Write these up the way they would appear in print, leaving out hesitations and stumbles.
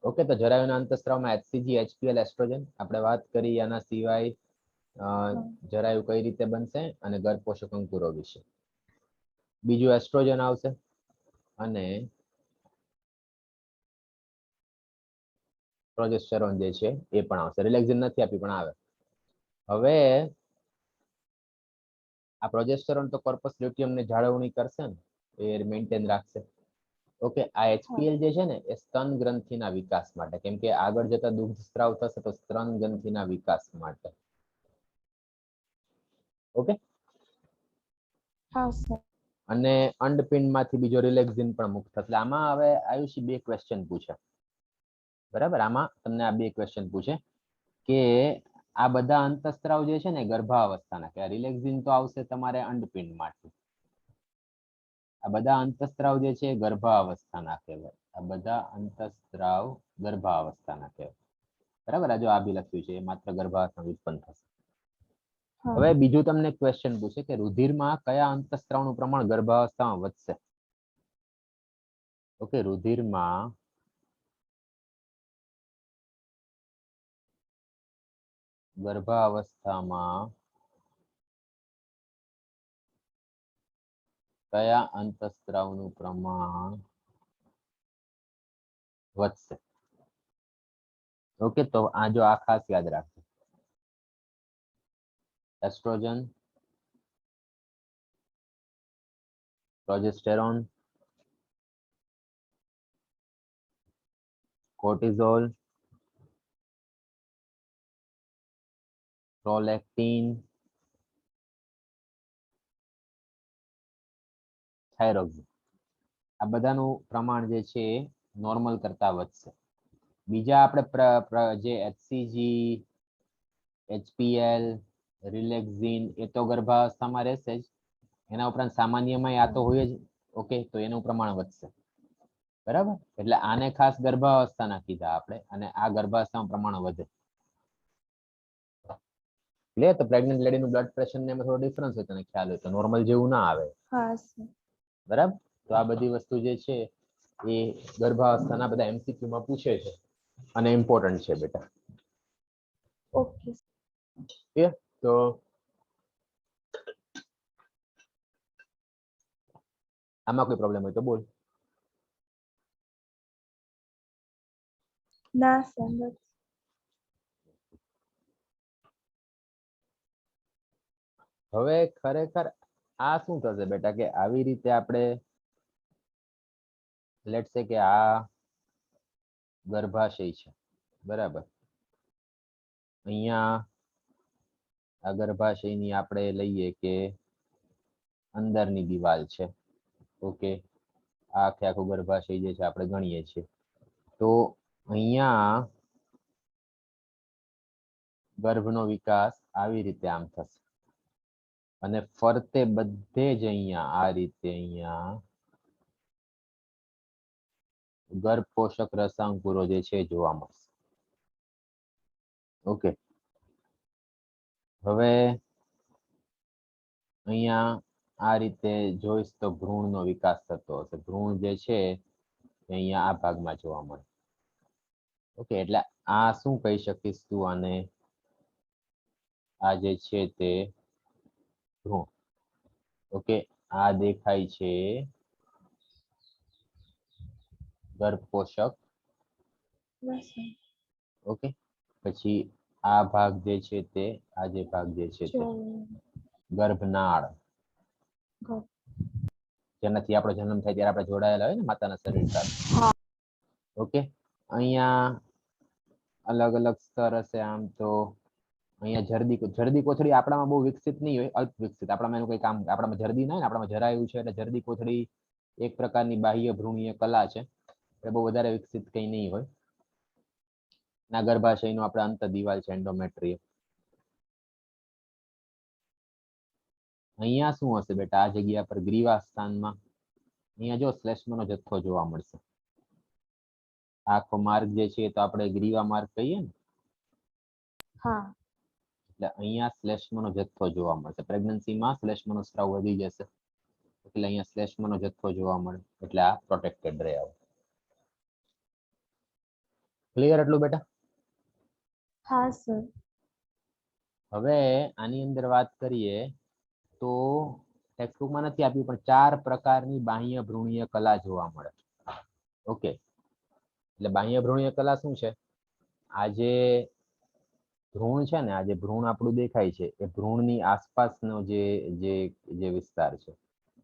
Okay, તો જરાયુના અંતઃસ્ત્રાવમાં HCG, HPL, oestrogen આપણે વાત કરી. આના સિવાય જરાયુ કઈ રીતે બનશે અને ગર્ભ પોષક અંકુરો વિશે. બીજું એસ્ટ્રોજન આવશે અને પ્રોજેસ્ટેરોન જે છે એ પણ આવશે. રિલેક્સિન નથી આપી પણ આવે. હવે આ પ્રોજેસ્ટેરોન તો કોર્પસ લ્યુટિયમ ને જાળવણી કરશે ને, એ મેન્ટેન રાખશે. ઓકે, આ HPL જે છે ને એ સ્તન ગ્રંથિના વિકાસ માટે, કેમ કે આગળ જતા દુગ્ધ સ્ત્રાવ થશે તો સ્તન ગ્રંથિના વિકાસ માટે. ઓકે, અને અંડપિંડમાંથી બીજો રિલેક્સિન પણ મુક્ત થશે. એટલે આમાં હવે આયુષી બે ક્વેશ્ચન પૂછે, બરાબર? આમાં તમને આ બે ક્વેશ્ચન પૂછે કે આ બધા અંતઃસ્ત્રાવ જે છે ને ગર્ભાવસ્થાના, કે રિલેક્સિન તો આવશે તમારે અંડપિંડમાંથી. આ બધા અંતઃસ્ત્રાવ જે છે ગર્ભાવસ્થાના કહેવાય. આ બધા અંતઃસ્ત્રાવ ગર્ભાવસ્થાના કહેવાય, બરાબર? આ જો આ બી લખ્યું છે એ માત્ર ગર્ભાવસ્થામાં ઉત્પન્ન થશે. હવે બીજું તમને ક્વેશ્ચન પૂછે કે રુધિરમાં કયા અંતઃસ્ત્રાવનું પ્રમાણ ગર્ભાવસ્થામાં વધશે? ઓકે, રુધિરમાં ગર્ભાવસ્થામાં કયા અંતઃસ્ત્રાવનું પ્રમાણ વધશે? ઓકે, તો આ જો આ ખાસ યાદ રાખજો. Oestrogen, progesterone, cortisol, prolactin, thyroxine, આ બધાનું પ્રમાણ જે છે એ નોર્મલ કરતા વધશે. બીજા આપણે જે HCG, HPL, રિલેક્સિન એ તો ગર્ભાવસ્થામાં રહેશે જ. એના ઉપરાંત સામાન્યમાં આ તો હોય જ. ઓકે, તો એનું પ્રમાણ વધશે, બરાબર? એટલે આને ખાસ ગર્ભાવસ્થાના કીધા આપણે, અને આ ગર્ભાવસ્થામાં પ્રમાણ વધે. ક્લિયર? તો પ્રેગ્નન્ટ લેડીનું બ્લડ પ્રેશર ને એમાં થોડો ડિફરન્સ હોય, તને ખ્યાલ હોય તો નોર્મલ જેવું ના આવે, બરાબર? તો આ બધી વસ્તુ જે છે એ ગર્ભાવસ્થાના બધા MCQ માં પૂછે છે અને ઇમ્પોર્ટન્ટ છે બેટા. ઓકે, તો આમાં કોઈ પ્રોબ્લેમ હોય તો બોલ. ના સર. હવે ખરેખર આ શું થશે બેટા કે આવી રીતે આપણે લેટ્સ સે કે આ ગર્ભાશય છે, બરાબર? અહીંયા આ ગર્ભાશયની આપણે લઈએ કે અંદરની દિવાલ છે. ઓકે, આ આખું ગર્ભાશય જે છે આપણે ગણીએ છીએ તો અહીંયા ગર્ભનો વિકાસ આવી રીતે આમ થશે અને ફરતે બધે જ અહીંયા આ રીતે અહીંયા ગર્ભ પોષક રસાંકુરો જે છે જોવા મળશે. ઓકે, હવે અહીંયા આ રીતે જોઈશ તો ભ્રૂણનો વિકાસ થતો હશે. ભ્રૂણ જે છે અહીંયા આ ભાગમાં જોવા મળે. ઓકે, એટલે આ શું કહી શકીશ તું આને? આ જે છે તે ભ્રૂણ. ઓકે, આ દેખાય છે ગર્ભ પોષક. ઓકે, પછી આ ભાગ જે છે તે આ જે ભાગ જે છે તે ગર્ભનાળ, જેનાથી આપણો જન્મ થાય ત્યારે આપણે જોડાયેલા હોય ને માતાના શરીર સાથે. ઓકે, અહીંયા અલગ અલગ સ્તર હશે. આમ તો અહીંયા જરદી કોથળી આપણામાં બહુ વિકસિત નહીં હોય, અલ્પ વિકસિત. આપણામાં એનું કંઈ કામ, આપણામાં જરદી ના હોય ને, આપણામાં જરાયું છે એટલે જરદી કોથળી એક પ્રકારની બાહ્ય ભ્રૂણીય કલા છે, એ બહુ વધારે વિકસિત કંઈ નહીં હોય. ના ગર્ભાશયનો આપણે અંત દિવાલ છે એન્ડોમેટ્રિયમ. અહીંયા શું હશે બેટા? આ જગ્યા પર ગ્રીવા સ્થાનમાં અહીંયા જો શ્લેષ્મનો જથ્થો જોવા મળશે. આખો માર્ગ જે છે તો આપણે ગ્રીવા માર્ગ કહીએ ને. હા, એટલે અહીંયા શ્લેષ્મનો જથ્થો જોવા મળશે. પ્રેગ્નન્સીમાં શ્લેષ્મનો સ્ત્રાવ વધી જશે એટલે અહીંયા શ્લેષ્મનો જથ્થો જોવા મળે, એટલે આ પ્રોટેક્ટેડ રહે. ક્લિયર એટલું બેટા? હા સર. હવે આની અંદર વાત કરીએ તો ટેક્સ્ટબુકમાં નથી આપ્યું પણ 4 પ્રકારની બાહ્ય ભ્રૂણીય કલા જોવા મળે. ઓકે, એટલે બાહ્ય ભ્રૂણીય કલા શું છે? આ જે ભ્રૂણ છે ને, આ જે ભ્રૂણ આપણું દેખાય છે એ ભ્રૂણની આસપાસનો જે જે જે વિસ્તાર છે,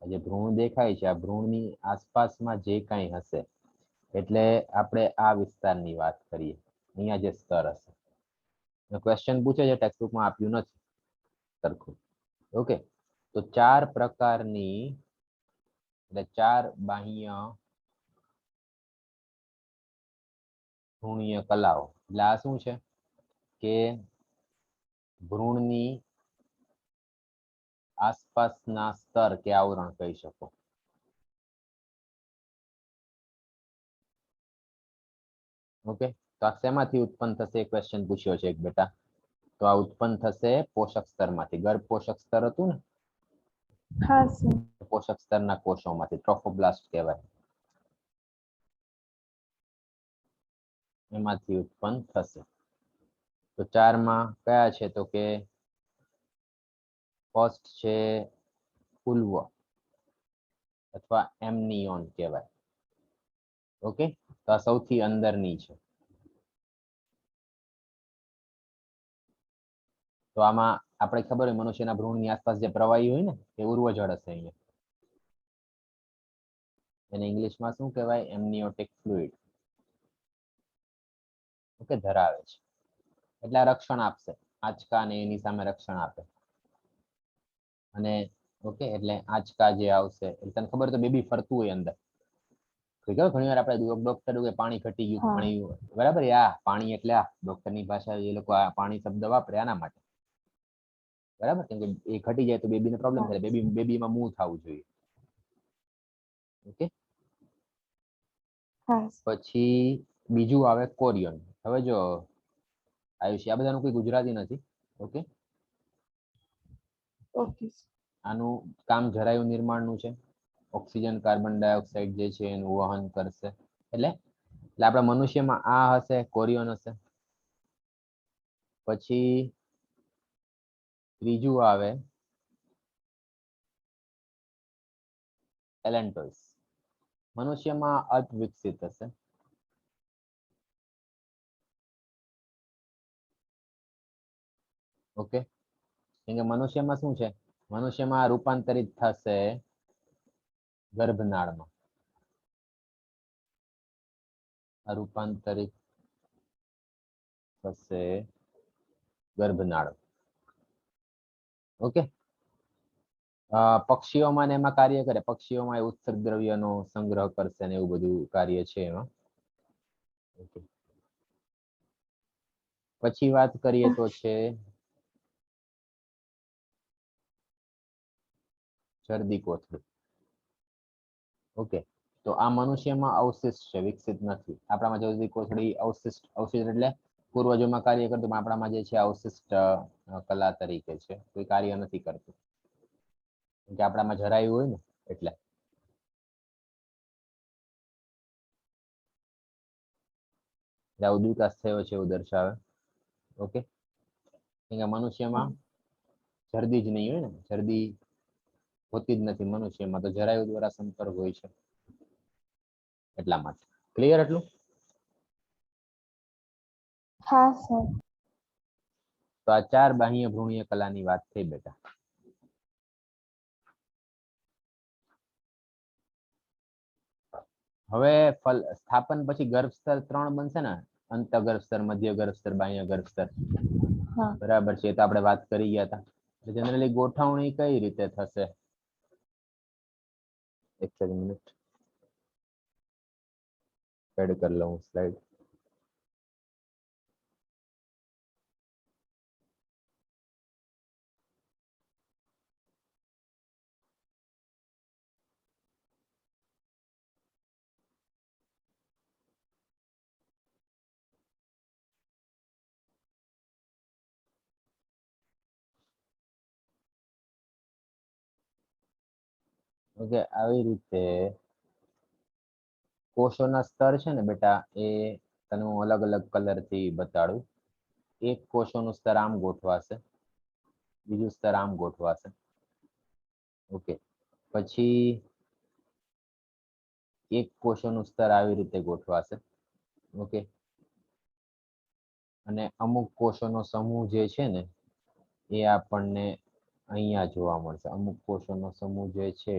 આ જે ભ્રૂણ દેખાય છે આ ભ્રૂણની આસપાસમાં જે કાંઈ હશે એટલે આપણે આ વિસ્તારની વાત કરીએ. અહીંયા જે સ્તર હશે, ક્વેશ્ચન પૂછે છે, ટેક્સ્ટબુકમાં આપ્યું નથી સરખું. ઓકે, તો 4 પ્રકારની એટલે 4 બાહ્ય ભ્રૂણીય કલાઓ. એટલે આ શું છે કે ભ્રૂણની આસપાસના સ્તર કે આવરણ કહી શકો. ઓકે, તો આ શેમાંથી ઉત્પન્ન થશે? ક્વેશ્ચન પૂછ્યો છે એક બેટા. તો આ ઉત્પન્ન થશે પોષક સ્તરમાંથી. ગર્ભ પોષક સ્તર હતું ને, હા સર. પોષક સ્તરના કોષોમાંથી, ટ્રોફોબ્લાસ્ટ કહેવાય, એમાંથી ઉત્પન્ન થશે. તો 4 માં કયા છે? તો કે ફર્સ્ટ છે પુલ્વ અથવા એમનિયોન કહેવાય. ઓકે, તો આ સૌથી અંદરની છે. તો આમાં આપણે ખબર હોય મનુષ્યના ભ્રૂણની આસપાસ જે પ્રવાહી હોય ને એ ઉર્વજળ હશે. અહીંયા એને ઇંગ્લિશમાં શું કહેવાય? એમનિયોટિક ફ્લુઇડ. ઓકે, ધરાવે છે. એટલે આ રક્ષણ આપશે, આંચકા ને એની સામે રક્ષણ આપે. અને ઓકે, એટલે આંચકા જે આવશે એટલે તને ખબર તો બેબી ફરતું હોય અંદર. ઘણી વાર આપણે ડોક્ટર કે પાણી ઘટી ગયું, પાણી, બરાબર? આ પાણી એટલે આ ડોક્ટરની ભાષા એ લોકો આ પાણી શબ્દ વાપરે આના માટે, બરાબર? કેમ કે એ ઘટી જાય તો બેબીને પ્રોબ્લેમ થાય, બેબીમાં મૂવ થવું જોઈએ. ઓકે, પછી બીજું આવે કોરિયન. હવે જો આયુષી, આ બધાનું કોઈ ગુજરાતી નથી. Okay, okay. આનું કામ જરાયું નિર્માણનું છે. ઓક્સિજન કાર્બન ડાયોક્સાઇડ જે છે એનું વહન કરશે. એટલે આપણા મનુષ્યમાં આ હશે, કોરિયન હશે. પછી ત્રીજું આવે એલેન્ટોઇસ. મનુષ્યમાં અર્ધ વિકસિત હશે. ઓકે, કેમ કે મનુષ્યમાં શું છે? મનુષ્યમાં રૂપાંતરિત થશે ગર્ભનાળમાં. રૂપાંતરિત થશે ગર્ભનાળ. ઓકે, પક્ષીઓમાં ને એમાં કાર્ય કરે. પક્ષીઓમાં એ ઉત્સર્ગ દ્રવ્યનો સંગ્રહ કરશે ને એવું બધું કાર્ય છે એમાં. પછી વાત કરીએ તો છે જરદી કોથળી. ઓકે, તો આ મનુષ્યમાં અવશિષ્ટ છે, વિકસિત નથી. આપણામાં જરદી કોથળી અવશિષ્ટ, અવશિષ્ટ એટલે પૂર્વજોમાં કાર્ય કરતું, પણ આપણામાં જે છે અવશિષ્ટ કલા તરીકે છે, કોઈ કાર્ય નથી કરતું. કે આપણામાં જરાયું હોય ને એટલે. આવું વિકાસ થયો છે એવું દર્શાવે. ઓકે, કેમ કે મનુષ્યમાં જરદી જ નહીં હોય ને, જરદી હોતી જ નથી મનુષ્યમાં, તો જરાયુ દ્વારા સંપર્ક હોય છે એટલા માટે. ક્લિયર એટલું? હા સર. તો આ 4 બાહ્ય ભ્રૂણીય કલાની વાત થઈ બેટા. હવે સ્થાપન પછી ગર્ભ સ્તર 3 બનશે ને, અંતઃગર્ભ સ્તર, મધ્ય ગર્ભ સ્તર, બાહ્ય ગર્ભ સ્તર. બરાબર છે, તો આપણે વાત કરી ગયા હતા. જનરલી ગોઠવણી કઈ રીતે થશે? એક મિનિટ એડ કરી લઉં સ્લાઇડ. ઓકે, આવી રીતે કોષોના સ્તર છે ને બેટા, એ તને હું અલગ અલગ કલર થી બતાડું. એક કોષોનું સ્તર આમ ગોઠવાશે, બીજું સ્તર આમ ગોઠવાશે. ઓકે, પછી એક કોષોનું સ્તર આવી રીતે ગોઠવાશે. ઓકે, અને અમુક કોષોનો સમૂહ જે છે ને એ આપણને અહીંયા જોવા મળશે. અમુક કોષોનો સમૂહ જે છે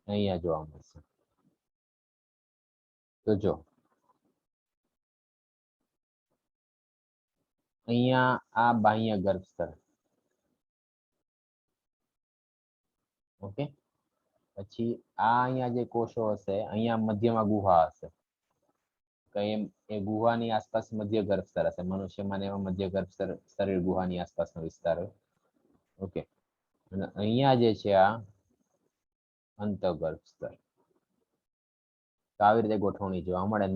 અહીંયા જોવા મળશે. તો જો અહીંયા આ બાહ્ય ગર્ભ સ્તર. ઓકે, પછી આ અહીંયા જે કોષો હશે, અહીંયા મધ્યમાં ગુહા હશે. એ ગુહાની આસપાસ મધ્ય ગર્ભ સ્તર હશે. મનુષ્યમાં ને એમાં મધ્ય ગર્ભ સ્તર શરીર ગુહાની આસપાસનો વિસ્તાર હોય. ઓકે, અને અહીંયા જે છે આ અંતઃગર્ભ સ્તર. તો આવી રીતે ગોઠવણી જોવા મળે.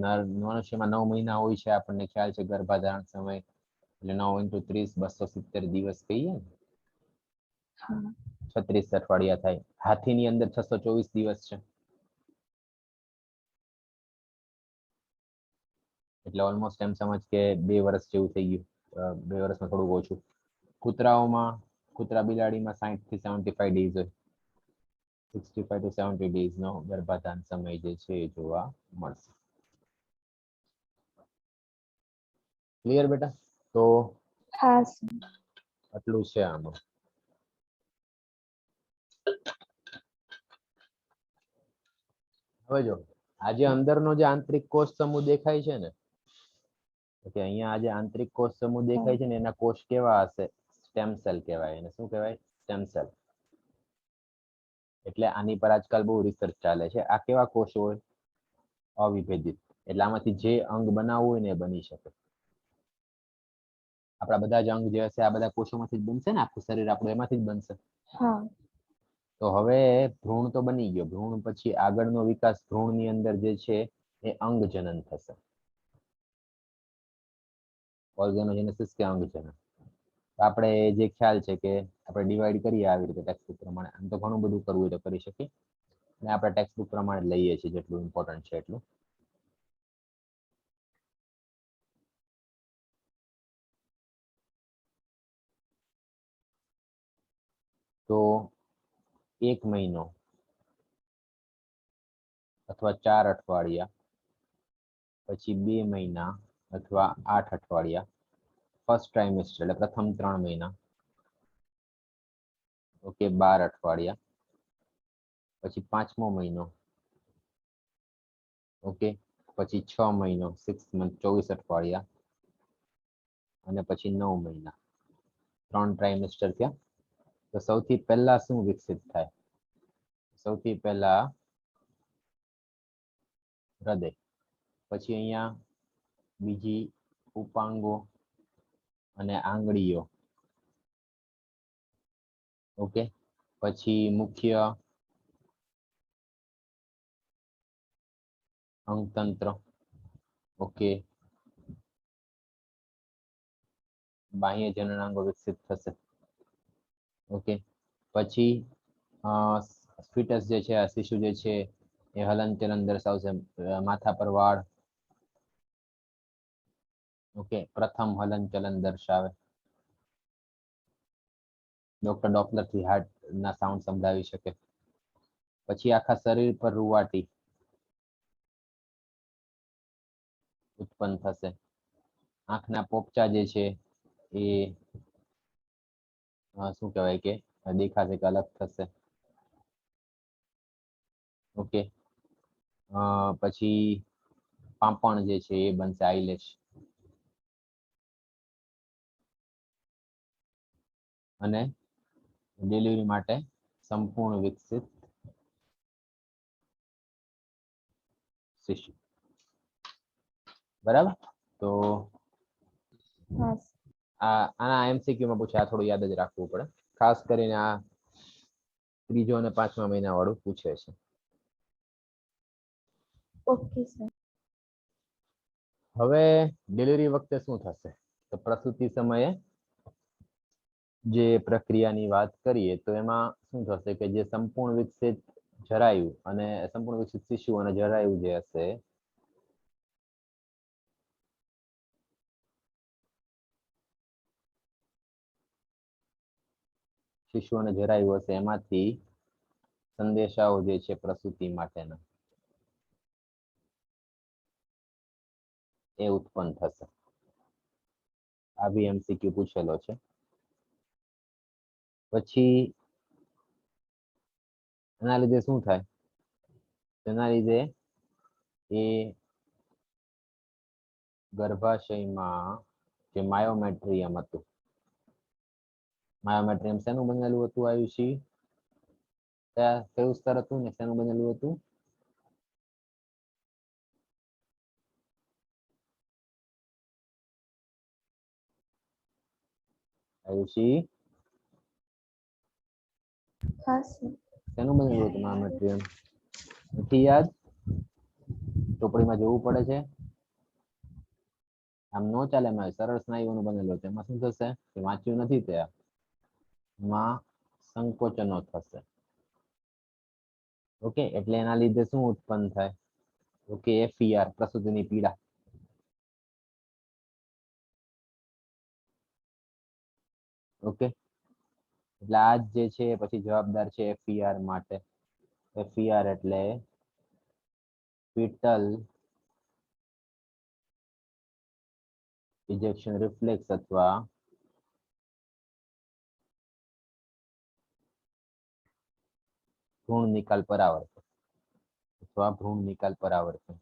મનુષ્યમાં 9 મહિના હોય છે, આપણને ખ્યાલ છે. ગર્ભાધારણ સમય એટલે 9 × 30 270 દિવસ કહીએ ને, હા 36 અઠવાડિયા થાય. હાથીની અંદર 624 દિવસ છે, એટલે ઓલમોસ્ટ એમ સમજ કે 2 વર્ષ જેવું થઈ ગયું. 2 વર્ષમાં થોડુંક ઓછું. કૂતરા બિલાડીમાં 60 થી 75 ડેઝ હોય. 65 to 70 ડેઝ નો ગર્ભાધાન સમય જે છે એ જોવા મળશે. ક્લિયર બેટા? તો હા સર. આટલું છે આમાં. હવે જો આજે અંદરનો જે આંતરિક કોષ સમૂહ દેખાય છે ને, કે અહીંયા આજે આંતરિક કોષ સમૂહ દેખાય છે ને, એના કોષ કેવા હશે? સ્ટેમ સેલ કહેવાય. એને શું કહેવાય? Stem cell. એટલે આની પર આજકાલ બહુ રિસર્ચ ચાલે છે. આ કેવા કોષ હોય? અવિભેદિત. એટલે આમાંથી જે અંગ બનાવવું હોય ને એ બની શકે. આપણા બધા જ અંગ જે હશે આ બધા કોષોમાંથી જ બનશે ને. આખું શરીર આપણું એમાંથી જ બનશે. હા તો હવે ભ્રૂણ તો બની ગયો. ભ્રૂણ પછી આગળનો વિકાસ ભ્રૂણની અંદર જે છે એ અંગજનન થશે. ઓર્ગેનોજેનેસિસ કે અંગજનન. આપણે જે ખ્યાલ છે કે આપણે ડિવાઈડ કરીએ આવી રીતે ટેક્સ્ટબુક પ્રમાણે. આમ તો ઘણું બધું કરવું હોય તો કરી શકીએ, અને આપણે ટેક્સ્ટબુક પ્રમાણે લઈએ છીએ જેટલું ઇમ્પોર્ટન્ટ છે એટલું. તો 1 મહિનો અથવા 4 અઠવાડિયા, પછી 2 મહિના અથવા 8 અઠવાડિયા, ફર્સ્ટ ટ્રાઇમેસ્ટર એટલે પ્રથમ 3 મહિના, ઓકે 12 અઠવાડિયા, પછી 5મો મહિનો, ઓકે, પછી 6 મહિનો 6 મંથ 24 અઠવાડિયા, અને પછી 9 મહિના. 3 ટ્રાઇમેસ્ટર થયા. તો સૌથી પહેલા શું વિકસિત થાય? સૌથી પહેલા હૃદય, પછી અહીંયા બીજી ઉપાંગો અને આંગળીઓ, ઓકે, પછી મુખ્ય અંગતંત્ર, ઓકે, બાહ્ય જનનાંગો વિકસિત થશે. ઓકે, પછી ફીટસ જે છે, આ શિશુ જે છે એ હલનચલન દર્શાવશે. માથા પર વાળ, ઓકે, પ્રથમ હલનચલન દર્શાવે. ડોક્ટર ડોપલર થી હાર્ટ ના સાઉન્ડ સંભળાવી શકે. પછી આખા શરીર પર રૂવાટી ઉત્પન્ન થશે. આંખના પોપચા જે છે એ શું કહેવાય કે દેખાશે કે અલગ થશે. ઓકે, પછી પાંપણ જે છે એ બનશે આઈલેશ. અને ડિલિવરી માટે સંપૂર્ણ વિકસિત શિશુ. બરાબર? તો હા સર. આના MCQ માં પૂછે. આ થોડું યાદ જ રાખવું પડે. ખાસ કરીને આ 3જો અને 5મા મહિના વાળું પૂછે છે. Okay sir. હવે ડિલિવરી વખતે શું થશે? તો પ્રસૂતિ સમયે જે પ્રક્રિયાની વાત કરીએ તો એમાં શું થશે કે જે સંપૂર્ણ વિકસિત જરાયુ અને સંપૂર્ણ વિકસિત શિશુ અને જરાયુ જે હશે શિશુ અને જરાયુ હશે એમાંથી સંદેશાઓ જે છે પ્રસૂતિ માટેના એ ઉત્પન્ન થશે. આ બી એમસીક્યુ પૂછેલો છે. પછી એના લીધે શું થાય? તેના લીધે એ ગર્ભાશયમાં જે માયોમેટ્રિયમ હતું, માયોમેટ્રિયમ શેનું બનેલું હતું આયુષી? કયું સ્તર હતું ને શેનું બનેલું હતું? આયુષી હા સર. શેનું બનેલું હતું માયોમેટ્રિયમ? નથી યાદ? ચોપડીમાં જોવું પડે છે. આમ નો ચાલે. માં સરળ સ્નાયુઓનું બનેલું હતું. એમાં શું થશે કે વાંચ્યું નથી તે માં સંકોચનો થશે. ઓકે, એટલે એના લીધે શું ઉત્પન્ન થાય? ઓકે, FER પ્રસૂતિની પીડા. ઓકે, એટલે આ જે છે પછી જવાબદાર છે FER માટે. FER એટલે ફીટલ ઇજેક્શન રિફ્લેક્સ અથવા ભ્રૂણ નિકાલ પરાવર્તન અથવા ભ્રૂણ નિકાલ પરાવર્તન.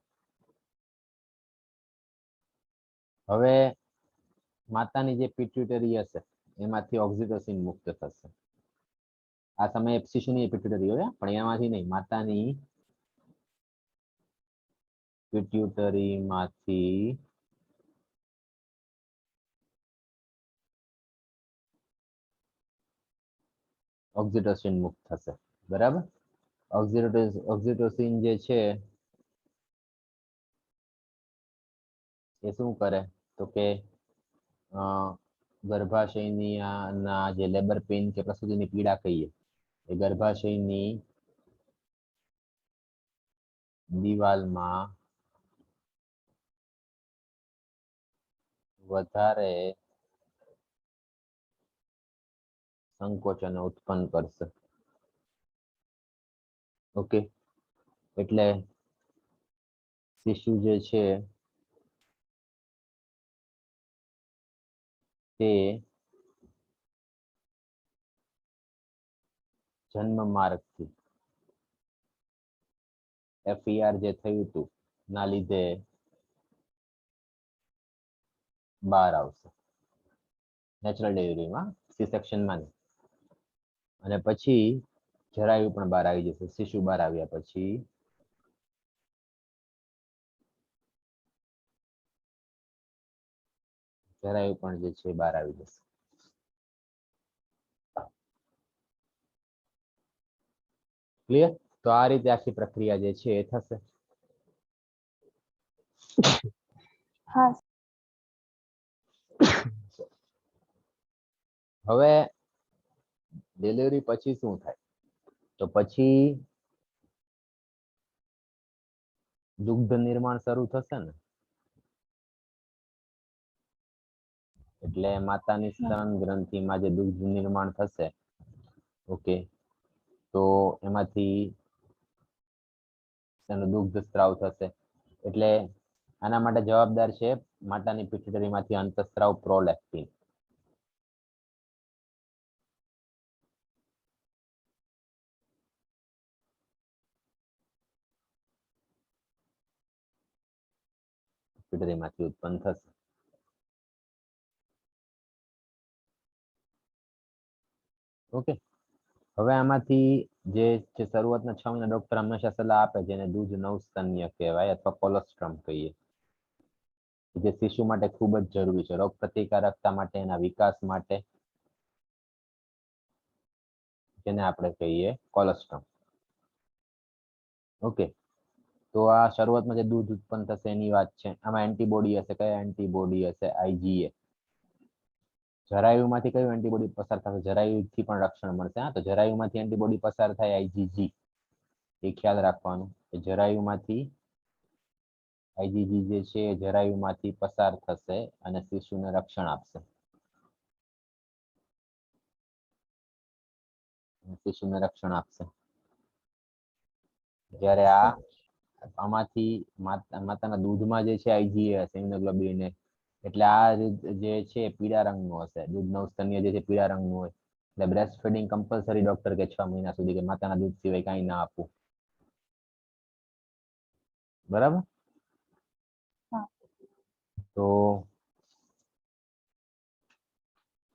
હવે માતાની જે પિટ્યુટરી હશે એમાંથી ઓક્સિટોસિન મુક્ત થશે. આ સમયે શિશુની પિટ્યુટરી હોય પણ એમાંથી નહીં, માતાની પિટ્યુટરીમાંથી ઓક્સિટોસિન મુક્ત થશે. બરાબર? ઓક્સિટોસિન જે છે એ શું કરે તો કે ગર્ભાશયની ના જે લેબર પેઇન કે પ્રસૂતિની પીડા કહીએ એ ગર્ભાશયની દિવાલમાં વધારે સંકોચન ઉત્પન્ન કરશે. ઓકે, એટલે શિશુ જે છે તે જન્મ માર્ગથી FER જે થયું હતું ના લીધે બહાર આવશે. નેચરલ ડિલિવરીમાં, સી સેક્શનમાં નહીં. અને પછી જરાયુ પણ બહાર આવી જશે. શિશુ બહાર આવ્યા પછી જરાયુ પણ જે છે બહાર આવી જશે. ક્લિયર? તો આ રીતે આખી પ્રક્રિયા જે છે એ થશે. હા. હવે ડિલિવરી પછી શું થાય? તો પછી દુગ્ધ નિર્માણ શરૂ થશે ને, એટલે માતાની સ્તન ગ્રંથિમાં જે દુગ્ધ નિર્માણ થશે, ઓકે, તો એમાંથી તેનું દુગ્ધ સ્ત્રાવ થશે. એટલે આના માટે જવાબદાર છે માતાની પિટ્યુટરીમાંથી અંતઃસ્ત્રાવ પ્રોલેક્ટિન. પિટ્યુટરીમાંથી ઉત્પન્ન થશે. ઓકે, હવે આમાંથી જે શરૂઆતના 6 મહિના ડોક્ટર હંમેશા સલાહ આપે જેને દૂધ નવસ્તન્ય કહેવાય અથવા કોલોસ્ટ્રમ કહીએ, જે શિશુ માટે ખૂબ જ જરૂરી છે રોગ પ્રતિકારકતા માટે, એના વિકાસ માટે, જેને આપણે કહીએ કોલોસ્ટ્રમ. ઓકે, તો આ શરૂઆતમાં જે દૂધ ઉત્પન્ન થશે એની વાત છે. આમાં એન્ટીબોડી હશે. કયા એન્ટીબોડી હશે? IgA. જરાયુમાંથી કયું એન્ટીબોડી પસાર થશે? જરાયુથી પણ રક્ષણ મળશે. હા, તો જરાયુમાંથી એન્ટીબોડી પસાર થાય આઈજીજી, એ ખ્યાલ રાખવાનું કે જરાયુમાંથી આઈજીજી જે છે એ જરાયુમાંથી પસાર થશે અને શિશુને રક્ષણ આપશે. શિશુને રક્ષણ આપશે. જ્યારે આમાંથી માતાના દૂધમાં જે છે આઈજી હશે, ઇમ્યુનોગ્લોબ્યુલિન, એટલે આ જે છે પીળા રંગનું હશે. દૂધનું સ્તન્ય જે છે પીળા રંગનું હોય. એટલે બ્રેસ્ટ ફીડિંગ કમ્પલસરી ડોક્ટર કે 6 મહિના સુધી કે માતાના દૂધ સિવાય કાંઈ ના આપવું. બરાબર? તો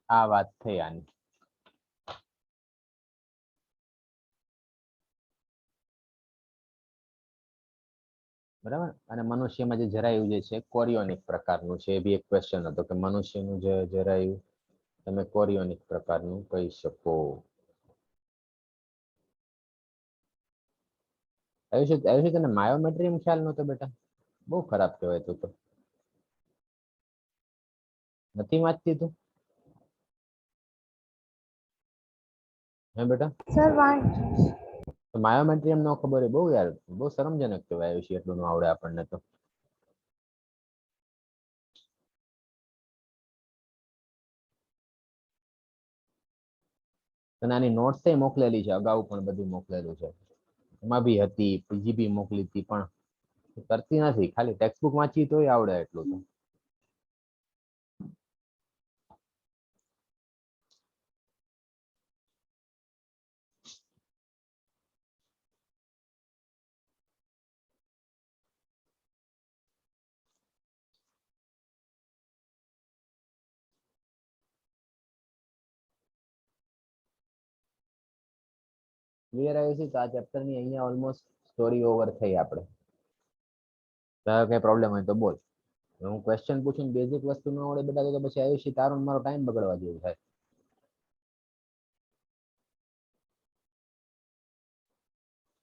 આ વાત થઈ આની. બરાબર. અને મનુષ્યમાં જે જરાયું જે છે કોરિયોનિક પ્રકારનું છે, એ બી એક ક્વેશ્ચન હતો કે મનુષ્યનું જે જરાયું તમે કોરિયોનિક પ્રકારનું કહી શકો. આવ્યું છે તને માયોમેટ્રિયમ ખ્યાલ નહોતો બેટા? બહુ ખરાબ કહેવાય તું તો. નથી વાંચતી તું? હે બેટા? સર વાંચ. તો માયોમેટ્રિયમ ન ખબર હોય, બહુ યાર, બહુ શરમજનક કહેવાય. આવ્યું છે એટલું ન આવડે આપણને તો. તને આની નોટ્સ મોકલેલી છે, અગાઉ પણ બધું મોકલેલું છે. એમાં બી હતી, બીજી બી મોકલી હતી, પણ કરતી નથી. ખાલી ટેક્સ્ટ બુક વાંચી તોય આવડે એટલું તો. ક્લિયર આવ્યું છે? તો આ ચેપ્ટર ની અહીંયા ઓલમોસ્ટ સ્ટોરી ઓવર થઈ. આપણે તારે કઈ પ્રોબ્લેમ હોય તો બોલ. હું ક્વેશ્ચન પૂછું બેઝિક વસ્તુ ન આવડે બેટા, તો પછી આવ્યું છે તારો મારો ટાઈમ બગડવા જેવું થાય.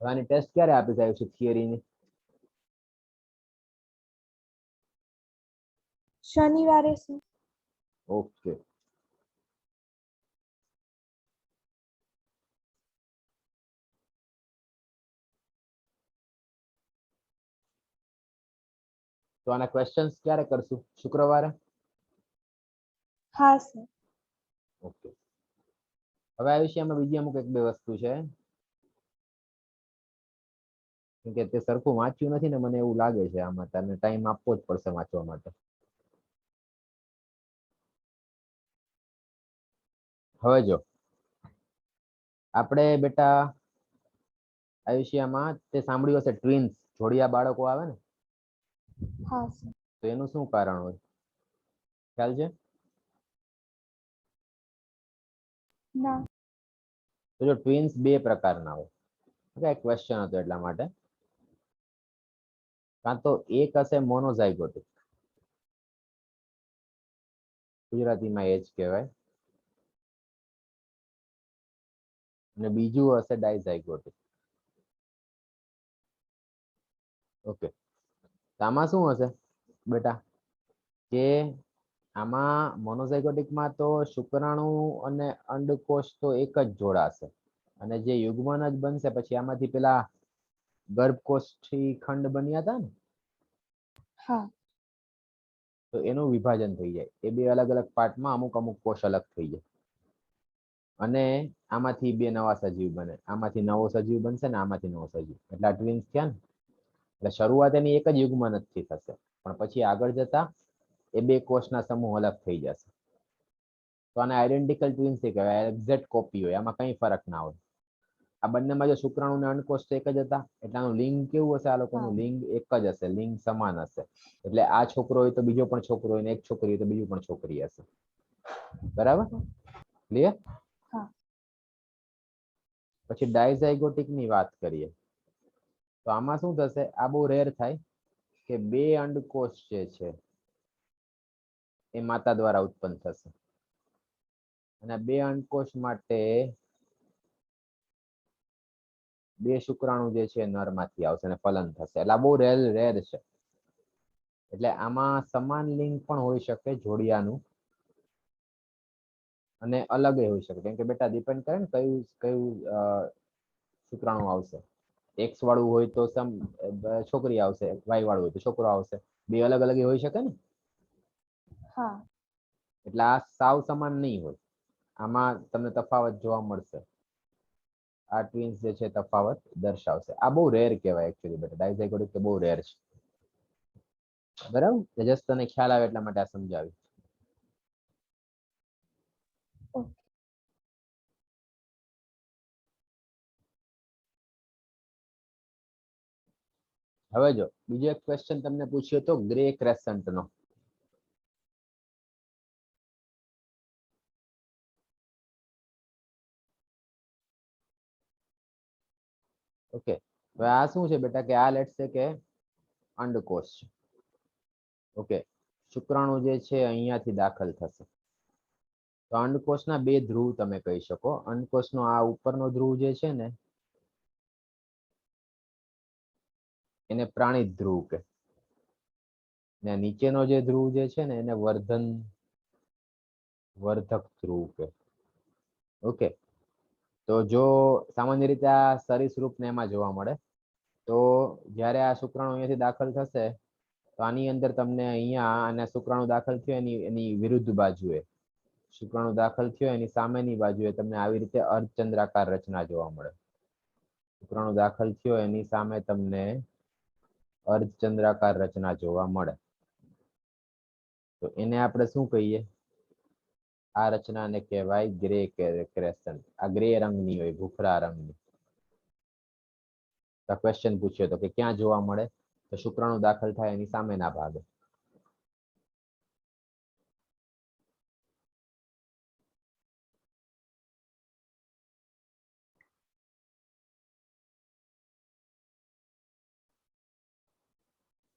આની ટેસ્ટ ક્યારે આપી આવ્યું છે થિયરીની? શનિવારે સર. ઓકે. તો આના ક્વેશ્ચન્સ ક્યારે કરશું? શુક્રવારે? હા સર. ઓકે. હવે આ વિષયમાં બીજી અમુક 1-2 વસ્તુ છે કે તે સરખું વાંચ્યું નથી ને, મને એવું લાગે છે. આમાં તને ટાઈમ આપવો જ પડશે વાંચવા માટે. હવે જો આપણે બેટા આ વિષયમાં તે સાંભળ્યું હશે ટ્વિન્સ, જોડિયા બાળકો આવે ને, હા સર. તો એનું શું કારણ હોય? ખ્યાલ છે? ના. તો જો ટ્વિન્સ 2 પ્રકારના હોય. ઓકે, ક્વેશ્ચન હતો એટલા માટે. કાં તો એક હશે મોનોઝાઇગોટિક, ગુજરાતીમાં એ જ કહેવાય, અને બીજું હશે ડાયઝાઇગોટિક. ઓકે. તો આમાં શું હશે બેટા કે આમાં મોનોઝાઇગોટિકમાં તો શુક્રાણુ અને અંડકોષ તો એક જ જોડાશે, અને જે યુગ્મન જ બનશે પછી આમાંથી પેલા ગર્ભકોષ્ઠી ખંડ બન્યા હતા ને, હા. તો એનું વિભાજન થઈ જાય. એ 2 અલગ અલગ પાર્ટમાં અમુક કોષ અલગ થઈ જાય, અને આમાંથી 2 નવા સજીવ બને. આમાંથી નવો સજીવ બનશે ને આમાંથી નવો સજીવ, એટલે આ ટ્વિન્સ થયા ને. એટલે શરૂઆત એની એક જ યુગ્મનથી થશે, પણ પછી આગળ જતા એ 2 કોષના સમૂહ અલગ થઈ જશે. તો આને આઇડેન્ટિકલ ટ્વિન્સ કહેવાય. એક્ઝેક્ટ કોપી હોય, આમાં કંઈ ફરક ના હોય. આ બંનેમાં જો શુક્રાણુ અને અંડકોષ તો એક જ હતા, એટલે આનું લિંગ કેવું હશે? આ લોકોનું લિંગ એક જ હશે, લિંગ સમાન હશે. એટલે આ છોકરો હોય તો બીજો પણ છોકરો હોય, ને એક છોકરી હોય તો બીજું પણ છોકરી હશે. બરાબર? ક્લિયર? હા. પછી ડાયઝાઇગોટિક ની વાત કરીએ તો આમાં શું થશે? આ બહુ રેર થાય કે 2 અંડકોષ જે છે એ માતા દ્વારા ઉત્પન્ન થશે, અને 2 અંડકોષ માટે 2 શુક્રાણુ જે છે નરમાંથી આવશે અને ફલન થશે. એટલે આ બહુ રેર છે. એટલે આમાં સમાન લિંગ પણ હોઈ શકે જોડિયાનું, અને અલગ હોઈ શકે, કેમ કે બેટા ડિપેન્ડ કરે ને કયું કયું શુક્રાણુ આવશે. એક્સ વાળું હોય તો છોકરી આવશે, વાય વાળું હોય તો છોકરો આવશે. બે અલગ અલગ હોઈ શકે ને. હા. એટલે આ સાવ સમાન નહીં હોય, આમાં તમને તફાવત જોવા મળશે. આ ટ્વિન્સ જે છે તફાવત દર્શાવશે. આ બહુ રેર કહેવાય એકચ્યુઅલી બેટા, ડાયઝાયગોટિક તો બહુ રેર છે. બરાબર, જસ્ટ તને ખ્યાલ આવે એટલા માટે આ સમજાવ્યું. ઓકે. હવે જો બીજો એક ક્વેશ્ચન તમને પૂછ્યો તો ગ્રે ક્રેસન્ટ નો. ઓકે, હવે આ શું છે બેટા કે આ લેટ્સ સે કે અંડકોષ છે. ઓકે, શુક્રાણુ જે છે અહીંયાથી દાખલ થશે. તો અંડકોષના બે ધ્રુવ તમે કહી શકો. અંડકોષનો આ ઉપરનો ધ્રુવ જે છે ને એને પ્રાણિત ધ્રુવ કે, ને નીચેનો જે ધ્રુવ જે છે ને એને વર્ધક ધ્રુવ કે. ઓકે, તો જો સામાન્ય રીતે આ સરીસૃપ ને એમાં જોવા મળે, તો જ્યારે આ શુક્રાણુ અહીંયાથી દાખલ થશે તો આની અંદર તમને અહીંયા અને શુક્રાણુ દાખલ થયો એની વિરુદ્ધ બાજુએ, શુક્રાણુ દાખલ થયો એની સામેની બાજુએ તમને આવી રીતે અર્ધચંદ્રાકાર રચના જોવા મળે. શુક્રાણુ દાખલ થયો એની સામે તમને અર્ધચંદ્રાકાર રચના જોવા મળે. તો એને આપણે શું કહીએ? આ રચનાને કહેવાય ગ્રે ક્રેસન્ટ. આ ગ્રે રંગની હોય, ભૂખરા રંગની. તો ક્વેશ્ચન પૂછ્યો તો કે ક્યાં જોવા મળે? તો શુક્રાણુ દાખલ થાય એની સામેના ભાગે.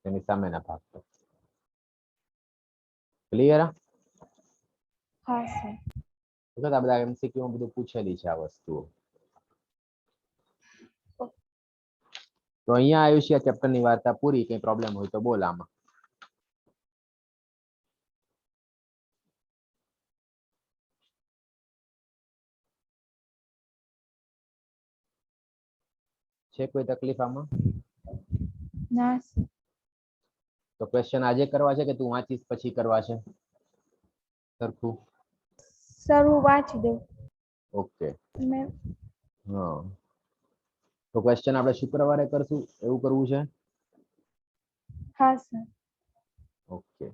એની સામેના ભાગ પર. ક્લિયર? હા સર. વખત આ બધા એમસીક્યુ માં બધું પૂછેલી છે આ વસ્તુઓ. તો અહીંયા આવ્યું છે આ ચેપ્ટરની વાર્તા પૂરી. કઈ પ્રોબ્લેમ હોય તો બોલ આમાં. છે કોઈ તકલીફ આમાં? ના સર. તો ક્વેશ્ચન આજે કરવા છે કે તું વાંચીશ પછી કરવા છે સરખું? સર હું વાંચી દઉં. ઓકે. મેં હા, તો ક્વેશ્ચન આપણે શુક્રવારે કરશું એવું કરવું છે? હા સર. ઓકે.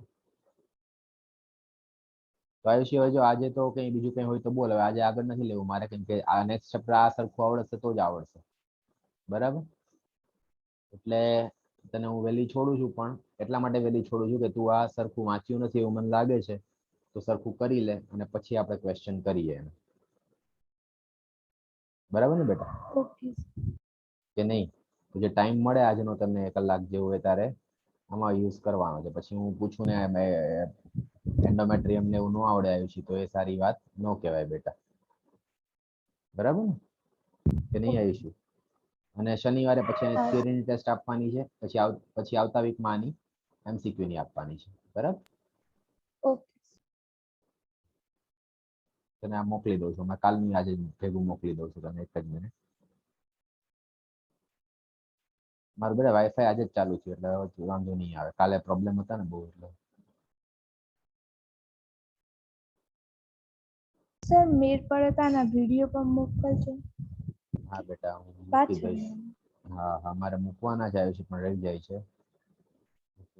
તો આયુષી હવે જો આજે તો કઈ બીજું કઈ હોય તો બોલ. હવે આજે આગળ નથી લેવું મારે, કેમ કે આ નેક્સ્ટ ચેપ્ટર આ સરખું આવડશે તો જ આવડશે. બરાબર, એટલે તને હું વહેલી છોડું છું, પણ એટલા માટે વહેલી છોડું છું કે તું આ સરખું વાંચ્યું નથી એવું મને લાગે છે, તો સરખું કરી લે અને પછી આપણે ક્વેશ્ચન કરીએ. બરાબર ને બેટા? ઓકે. કે નહીં? તો જે ટાઈમ મળે આજનો તને કલાક જેવું હોય તારે આમાં યુઝ કરવાનો છે. પછી હું પૂછું ને એન્ડોમેટ્રિયમ ને એવું ન આવડે આવ્યું છે તો એ સારી વાત ન કહેવાય બેટા. બરાબર ને કે નહીં આવીશું? અને શનિવારે પછી હા થિયરીની ટેસ્ટ આપવાની છે, પછી આવતા વીકમાં આની એમસીક્યુ ની આપવાની છે. બરાબર, ઓકે. તને આ મોકલી દઉં છું. મેં કાલની આજે ભેગું મોકલી દઉં છું તને. એક જ મિનિટ. મારું બધા વાઈફાઈ આજે જ ચાલુ છે એટલે વાંધો નહીં આવે. કાલે પ્રોબ્લેમ હતા ને બહુ એટલે. સર મેર પડે તો આના વિડીયો પણ મોકલજો. હા બેટા, હું મૂકી પાછળ. દઈશ. હા હા, મારે મૂકવાના જ આવ્યું છે પણ રહી જાય છે,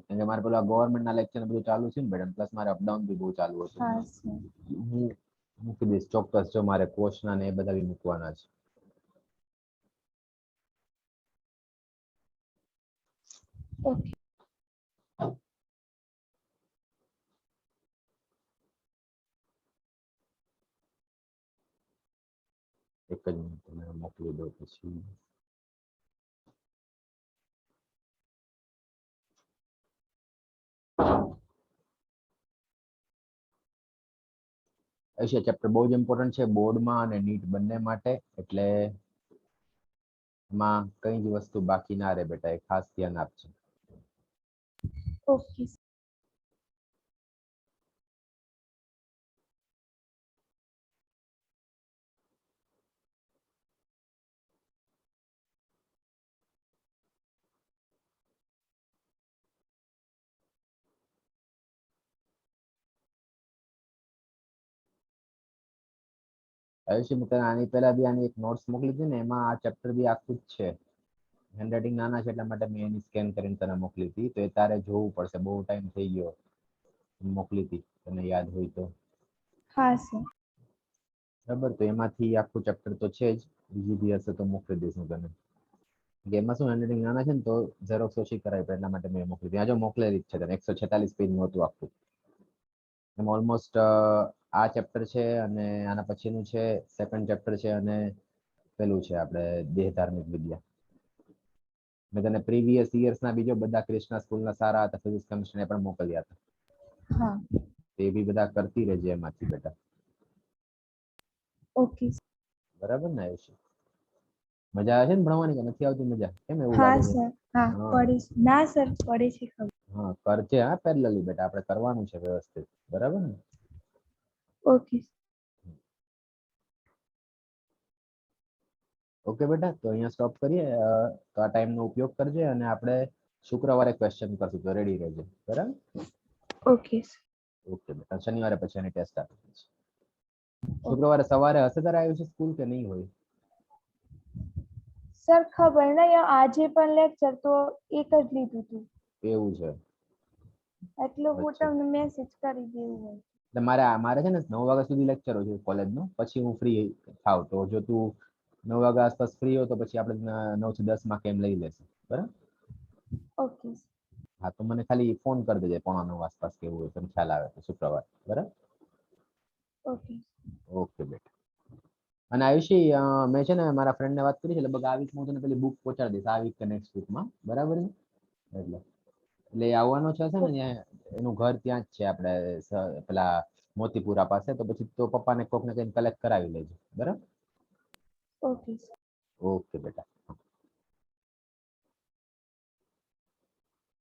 કેમ કે મારે પેલા ગવર્મેન્ટના લેક્ચર બધું ચાલુ છે ને મેડમ, પ્લસ મારે અપડાઉન બી બહુ ચાલુ હતું. હા સર. હું મૂકી દઈશ ચોક્કસ. જો મારે કોર્સના ને એ બધા બી મૂકવાના છે. ઓકે. એક જ મિનિટ તમે મોકલી દો પછી. એશિયા ચેપ્ટર બહુ જ ઇમ્પોર્ટન્ટ છે બોર્ડમાં અને નીટ બંને માટે, એટલે એમાં કઈ જ વસ્તુ બાકી ના રહે બેટા, એ ખાસ ધ્યાન આપજો. ઓકે. આયુષી મેં તને આની પહેલા બી આની એક નોટ્સ મોકલી હતી ને, એમાં આ ચેપ્ટર બી આખું જ છે. હેન્ડરાઇટિંગ નાના છે એટલા માટે મેં એની સ્કેન કરીને તને મોકલી હતી, તો એ તારે જોવું પડશે, બહુ ટાઈમ થઈ ગયો મોકલી હતી, તને યાદ હોય તો. હા સર. બરાબર, તો એમાંથી આખું ચેપ્ટર તો છે જ, બીજી બી હશે તો મોકલી દઈશ હું તને. એમાં શું હેન્ડરાઇટિંગ નાના છે ને તો ઝેરોક્સ ઓછી કરાવી પડે એટલા માટે મેં મોકલી હતી. આ જો મોકલેલી જ છે તને, 146 પેજનું હતું આખું. એમાં ઓલમોસ્ટ આ ચેપ્ટર છે અને આના પછીનું છે, સેકન્ડ ચેપ્ટર છે અને પેલું છે આપણે દેહ ધાર્મિક વિદ્યા. મેં તને પ્રીવિયસ યર્સના બીજો બધા ક્રિષ્ના સ્કૂલના સારા હતા, ફિઝિક્સ કેમિસ્ટ્રી પણ મોકલ્યા હતા. હા. એ બી બધા કરતી રહેજે એમાંથી બેટા. ઓકે. બરાબર ને આયુષી? મજા આવે છે ને ભણવાની કે નથી આવતી મજા? કેમ એવું હા લાગે છે? સર. હા હા પડે છે. ના સર પડે છે ખબર. હા કરજે, હા પેરેલલી બેટા, આપણે કરવાનું છે વ્યવસ્થિત. બરાબર ને? ઓકે. ઓકે બેટા, તો અહીંયા સ્ટોપ કરીએ. તો આ ટાઈમનો ઉપયોગ કરજે અને આપણે શુક્રવારે ક્વેશ્ચન કરશું, તો રેડી રહેજે. બરાબર? ઓકે. ઓકે બેટા, શનિવારે પછી એની ટેસ્ટ આપી દઈશ. શુક્રવારે સવારે હશે તારે આવ્યું છે સ્કૂલ કે નહીં હોય? સર ખબર નહીં, આજે પણ લેક્ચર તો એક જ લીધું હતું. એવું છે. એટલે હું અચ્છા. તમને મેસેજ કરી દેવું હોય. એટલે મારે છે ને 9 વાગ્યા સુધી લેક્ચર હોય છે કોલેજનો, પછી હું ફ્રી થાવ. તો જો તું 9 વાગ્યા આસપાસ ફ્રી હો તો પછી આપણે 9 થી 10 માં કેમ લઈ લેશું. બરાબર? ઓકે. હા, તો મને ખાલી ફોન કરી દેજે 9:45 આસપાસ, કેવું હોય તને ખ્યાલ આવે તો શુક્રવાર. બરાબર? ઓકે. ઓકે બેટા. અને આયુષી, મેં છે ને મારા ફ્રેન્ડને વાત કરી છે, લગભગ આ વીકમાં હું તને પેલી બુક પહોંચાડી દઈશ, આ વીક કે નેક્સ્ટ વીકમાં. બરાબર ને? એટલે આવવાનો છે ને, ત્યાં એનું ઘર ત્યાં જ છે આપણે પેલા મોતીપુરા પાસે. તો પછી તો પપ્પાને કોકને કઈ કલેક્ટ કરાવી લેજો. બરાબર? ઓકે. ઓકે બેટા.